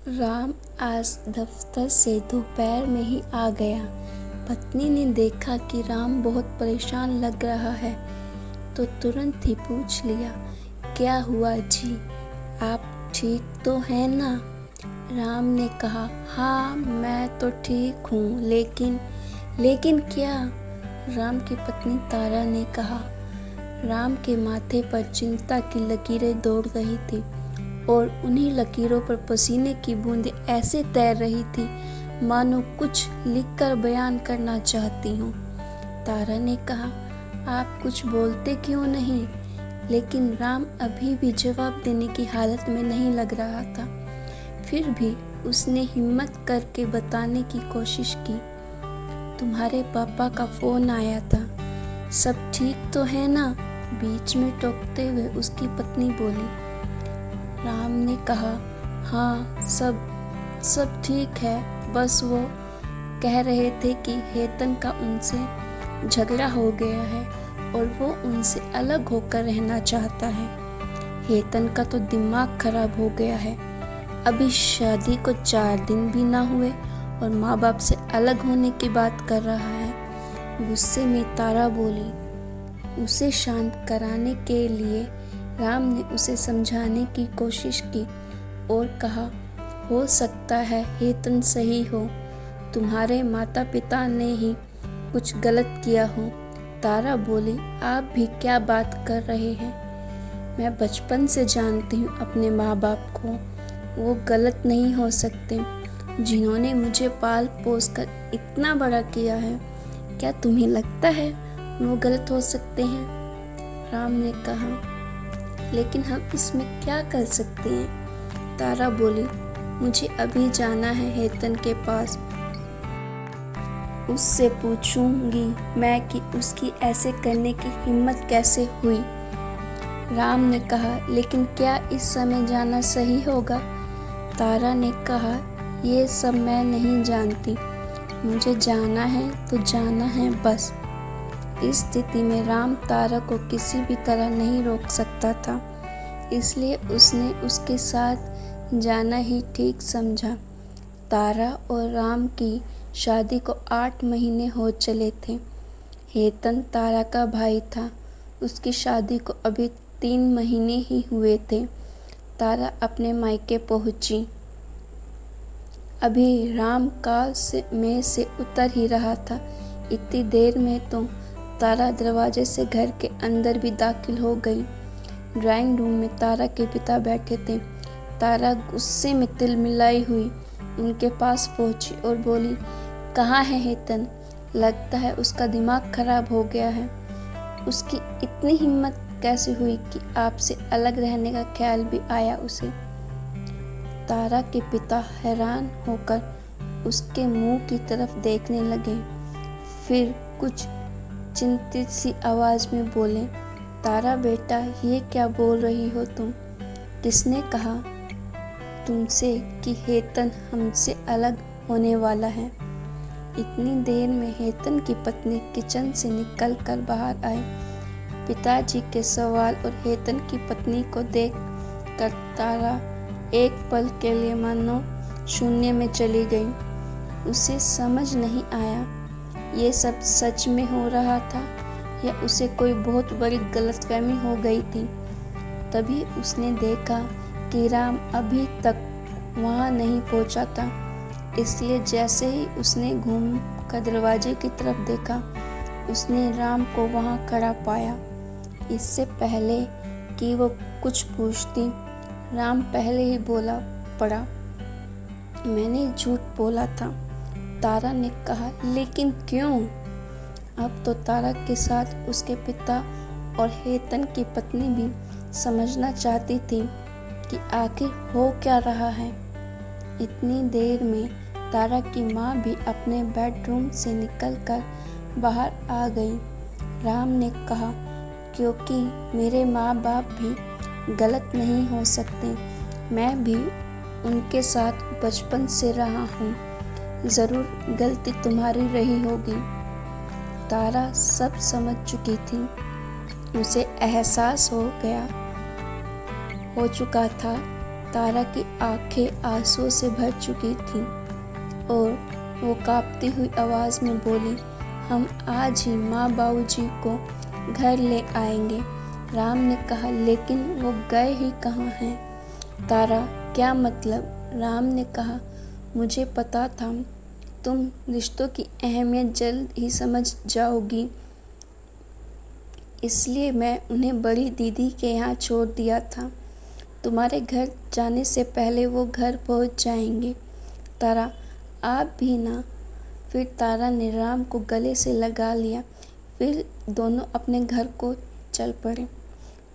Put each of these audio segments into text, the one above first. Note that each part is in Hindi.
राम आज दफ्तर से दोपहर में ही आ गया। पत्नी ने देखा कि राम बहुत परेशान लग रहा है तो तुरंत ही पूछ लिया, क्या हुआ जी, आप ठीक तो हैं ना? राम ने कहा, हाँ मैं तो ठीक हूँ, लेकिन क्या? राम की पत्नी तारा ने कहा। राम के माथे पर चिंता की लकीरें दौड़ रही थी और उन्हीं लकीरों पर पसीने की बूंदें ऐसे तैर रही थी मानो कुछ लिखकर बयान करना चाहती हूँ। तारा ने कहा, आप कुछ बोलते क्यों नहीं? लेकिन राम अभी भी जवाब देने की हालत में नहीं लग रहा था। फिर भी उसने हिम्मत करके बताने की कोशिश की, तुम्हारे पापा का फ़ोन आया था, सब ठीक तो है ना? बीच में टोकते हुए उसकी पत्नी बोली। राम ने कहा, हाँ सब ठीक है, बस वो कह रहे थे कि हेतन का उनसे झगड़ा हो गया है और वो उनसे अलग होकर रहना चाहता है। हेतन का तो दिमाग खराब हो गया है, अभी शादी को 4 दिन भी ना हुए और माँ बाप से अलग होने की बात कर रहा है। गुस्से में तारा बोली। उसे शांत कराने के लिए राम ने उसे समझाने की कोशिश की और कहा, हो सकता है हेतन सही हो, तुम्हारे माता पिता ने ही कुछ गलत किया हो। तारा बोली, आप भी क्या बात कर रहे हैं? मैं बचपन से जानती हूँ अपने माँ बाप को, वो गलत नहीं हो सकते। जिन्होंने मुझे पाल पोस कर इतना बड़ा किया है, क्या तुम्हें लगता है वो गलत हो सकते हैं? राम ने कहा, लेकिन हम इसमें क्या कर सकते हैं? तारा बोली, मुझे अभी जाना है हेतन के पास, उससे पूछूंगी मैं कि उसकी ऐसे करने की हिम्मत कैसे हुई। राम ने कहा, लेकिन क्या इस समय जाना सही होगा? तारा ने कहा, ये सब मैं नहीं जानती, मुझे जाना है तो जाना है बस। इस स्थिति में राम तारा को किसी भी तरह नहीं रोक सकता था, इसलिए उसने उसके साथ जाना ही ठीक समझा। तारा और राम की शादी को 8 महीने हो चले थे। हेतन तारा का भाई था, उसकी शादी को अभी 3 महीने ही हुए थे। तारा अपने मायके पहुंची। अभी राम कार में से उतर ही रहा था, इतनी देर में तो तारा दरवाजे से घर के अंदर भी दाखिल हो गई। ड्राइंग रूम में तारा के पिता बैठे थे। तारा गुस्से में तिलमिलाई हुई उनके पास पहुंची और बोली, कहाँ है हेतन? लगता है उसका दिमाग खराब हो गया है। उसकी इतनी हिम्मत कैसे हुई कि आपसे अलग रहने का ख्याल भी आया उसे? तारा के पिता हैरान होकर उसके मुंह की तरफ देखने लगे, फिर कुछ चिंतित सी आवाज में बोले, तारा बेटा, ये क्या बोल रही हो तुम? किसने कहा तुमसे कि हेतन हमसे अलग होने वाला है? इतनी देर में हेतन की पत्नी किचन से निकल कर बाहर आए। पिताजी के सवाल और हेतन की पत्नी को देख कर तारा एक पल के लिए मानो शून्य में चली गई। उसे समझ नहीं आया ये सब सच में हो रहा था या उसे कोई बहुत बड़ी गलतफहमी हो गई थी। तभी उसने देखा कि राम अभी तक वहाँ नहीं पहुँचा था, इसलिए जैसे ही उसने घूम कर दरवाजे की तरफ देखा, उसने राम को वहाँ खड़ा पाया। इससे पहले कि वो कुछ पूछती, राम पहले ही बोला पड़ा, मैंने झूठ बोला था। तारा ने कहा, लेकिन क्यों? अब तो तारा के साथ उसके पिता और हेतन की पत्नी भी समझना चाहती थी कि आखिर हो क्या रहा है। इतनी देर में तारा की माँ भी अपने बेडरूम से निकलकर बाहर आ गई। राम ने कहा, क्योंकि मेरे माँ बाप भी गलत नहीं हो सकते, मैं भी उनके साथ बचपन से रहा हूँ, ज़रूर गलती तुम्हारी रही होगी। तारा सब समझ चुकी थी, उसे एहसास हो चुका था तारा की आंखें आंसुओं से भर चुकी थीं और वो कांपती हुई आवाज़ में बोली, हम आज ही माँ बाबूजी को घर ले आएंगे। राम ने कहा, लेकिन वो गए ही कहाँ हैं? तारा, क्या मतलब? राम ने कहा, मुझे पता था तुम रिश्तों की अहमियत जल्द ही समझ जाओगी, इसलिए मैं उन्हें बड़ी दीदी के यहाँ छोड़ दिया था। तुम्हारे घर जाने से पहले वो घर पहुँच जाएंगे। तारा, आप भी ना। फिर तारा ने राम को गले से लगा लिया। फिर दोनों अपने घर को चल पड़े।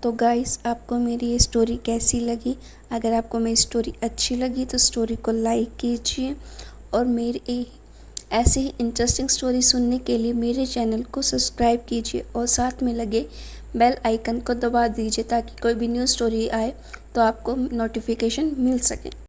तो गाइस, आपको मेरी ये स्टोरी कैसी लगी? अगर आपको मेरी स्टोरी अच्छी लगी तो स्टोरी को लाइक कीजिए और मेरी ऐसे ही इंटरेस्टिंग स्टोरी सुनने के लिए मेरे चैनल को सब्सक्राइब कीजिए और साथ में लगे बेल आइकन को दबा दीजिए ताकि कोई भी न्यू स्टोरी आए तो आपको नोटिफिकेशन मिल सके।